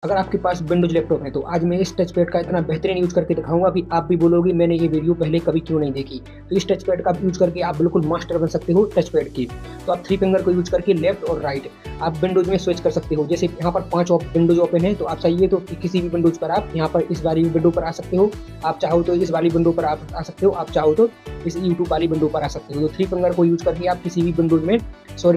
अगर आपके पास Windows laptop है तो आज मैं इस टच पैड का इतना बेहतरीन यूज़ करके दिखाऊंगा कि आप भी बोलोगे मैंने ये वीडियो पहले कभी क्यों नहीं देखी। तो इस टच पैड का यूज़ करके आप बिल्कुल मास्टर बन सकते हो टच पैड की। तो आप थ्री फिंगर को यूज़ करके लेफ्ट और राइट आप विंडोज में स्विच कर सकते हो। जैसे यहाँ पर 5 विंडोज ओपन है तो आप चाहिए तो किसी भी विंडोज पर आप यहाँ पर इस वाली विंडो पर आ सकते हो। आप चाहो तो इस वाली विंडो पर आप आ सकते हो, आप चाहो तो इस यूट्यूब वाली विंडो पर आ सकते हो। तो थ्री फिंगर को यूज़ करके आप किसी भी विंडोज में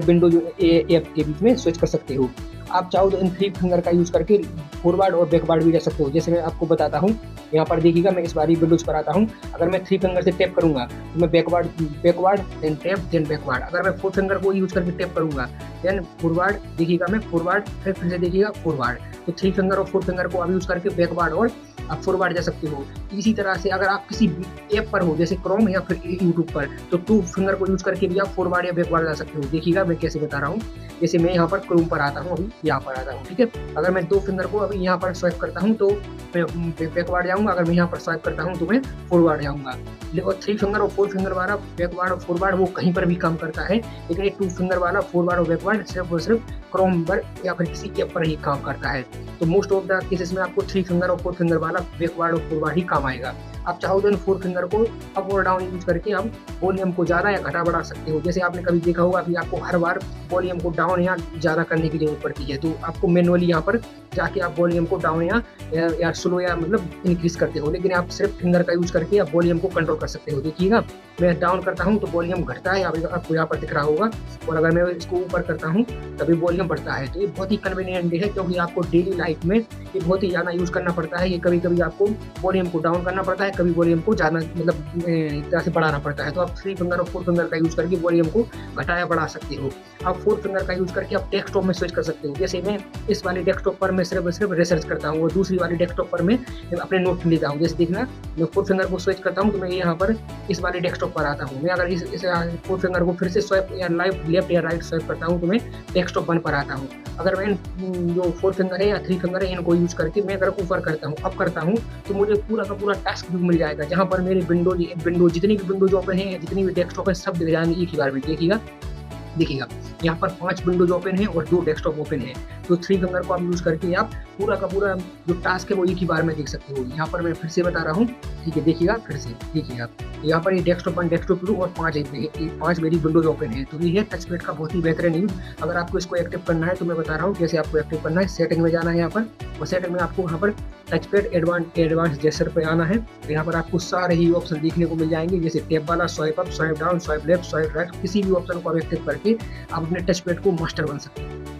विंडोज ऐप के बीच में स्विच कर सकते हो। आप चाहो तो इन थ्री फिंगर का यूज़ करके फॉरवर्ड और बैकवर्ड भी जा सकते हो। जैसे मैं आपको बताता हूँ, यहाँ पर देखिएगा मैं इस वाली विंडोज पर आता हूँ। अगर मैं थ्री फिंगर से टैप करूँगा तो मैं backward then tap then backward. अगर मैं फोर फिंगर को यूज़ करके टैप करूँगा देन फॉरवर्ड, देखिएगा मैं फॉरवर्ड, फिर से देखिएगा फॉरवर्ड। तो थ्री फिंगर और फोर फिंगर को आप यूज़ करके बैकवर्ड और आप फॉरवर्ड जा सकते हो। इसी तरह से अगर आप किसी ऐप पर हो जैसे क्रोम या फिर यूट्यूब पर तो टू फिंगर को यूज़ करके भी आप फॉरवर्ड या बैकवर्ड जा सकते हो। देखिएगा मैं कैसे बता रहा हूँ। जैसे मैं यहाँ पर क्रोम पर आता हूँ, अभी यहाँ पर आता हूँ, ठीक है। अगर मैं दो फिंगर को अभी यहाँ पर स्वाइप करता हूँ तो मैं बैकवर्ड जाऊँगा, अगर मैं यहाँ पर स्वाइप करता हूँ तो मैं फॉरवर्ड जाऊँगा। और थ्री फिंगर और फोर फिंगर वाला बैकवर्ड और फॉरवर्ड वो कहीं पर भी काम करता है, लेकिन ये टू फिंगर वाला फॉरवर्ड और बैकवर्ड सिर्फ और सिर्फ क्रोम पर या फिर किसी ऐप पर ही काम करता है। तो मोस्ट ऑफ द केसेस में आपको थ्री फिंगर और फोर फिंगर वाला बैकवर्ड और फॉरवर्ड ही काम आएगा। आप चाहो तो इन फोर फिंगर को अप और डाउन यूज करके आप वॉल्यूम को ज़्यादा या घटा बढ़ा सकते हो। जैसे आपने कभी देखा होगा कि आपको हर बार वॉल्यूम को डाउन या ज़्यादा करने की जरूरत पड़ती है, तो आपको मैनुअली यहाँ पर जाके आप वॉल्यूम को डाउन या स्लो या मतलब इंक्रीज करते हो, लेकिन आप सिर्फ फिंगर का यूज करके आप वॉल्यूम को कंट्रोल कर सकते हो। देखिएगा मैं डाउन करता हूँ तो वॉल्यूम घटता है, आपको यहाँ पर दिख रहा होगा, और अगर मैं इसको ऊपर करता हूँ तभी वॉल्यूम बढ़ता है। तो ये बहुत ही कन्वीनियंट है, क्योंकि आपको डेली लाइफ में ये बहुत ही ज़्यादा यूज़ करना पड़ता है। ये कभी कभी आपको वॉल्यूम को डाउन करना पड़ता है, कभी वॉल्यूम को ज़्यादा मतलब एक तरह से बढ़ाना पड़ता है। तो आप थ्री फिंगर और फोर फिंगर का यूज़ करके वॉल्यूम को घटाया बढ़ा सकते हो। आप फोर फिंगर का यूज़ करके आप डेस्कटॉप में स्विच कर सकते हो। जैसे मैं इस वाले डेस्कटॉप पर मैं सिर्फ रिसर्च करता हूँ और दूसरी वाली डेस्कटॉप पर मैं अपने नोट लेता हूँ। जैसे देखना मैं फोर फिंगर को स्विच करता हूँ तो मैं यहाँ पर इस वाले डेस्कटॉप पर आता हूँ। मैं अगर इस फोर फिंगर को फिर से स्वाइप या लेफ्ट या राइट स्वाइप करता हूँ तो मैं डेस्कटॉप 1 पर आता हूँ। अगर मैं जो फोर फिंगर है या थ्री फिंगर है इनको यूज करके मैं अगर ऊपर करता हूँ, अप करता हूँ, तो मुझे पूरा का पूरा टास्क व्यू मिल जाएगा, जहाँ पर मेरे विंडो जितनी भी विंडोज ओपन है, जितनी भी डेस्कटॉप है, सब दिख जाएंगे एक ही बार में। देखिएगा यहाँ पर 5 विंडोज ओपन है और 2 डेस्कटॉप ओपन है। तो थ्री फिंगर को आप यूज करके आप पूरा का पूरा जो टास्क है वो एक ही बार में देख सकते हो। यहाँ पर मैं फिर से बता रहा हूँ, ठीक है। देखिएगा फिर से देखिएगा यहाँ पर ये डेस्कटॉप 1 डेस्कटॉप 2 और 5 मेरी विंडोज ओपन है। तो ये है टच पैड का बहुत ही बेहतरीन यूज। अगर आपको इसको एक्टिव करना है तो मैं बता रहा हूँ कैसे आपको एक्टिव करना है। सेटिंग में जाना है यहाँ पर, और सेटिंग में आपको यहाँ पर टच पैड एडवांस जेस्चर पे आना है। तो यहाँ पर आपको सारे ही ऑप्शन देखने को मिल जाएंगे, जैसे टैब वाला, swipe up, swipe down, swipe left, swipe right. किसी भी ऑप्शन को आप एक्टिव करके आप अपने टच पैड को मास्टर बन सकते हैं।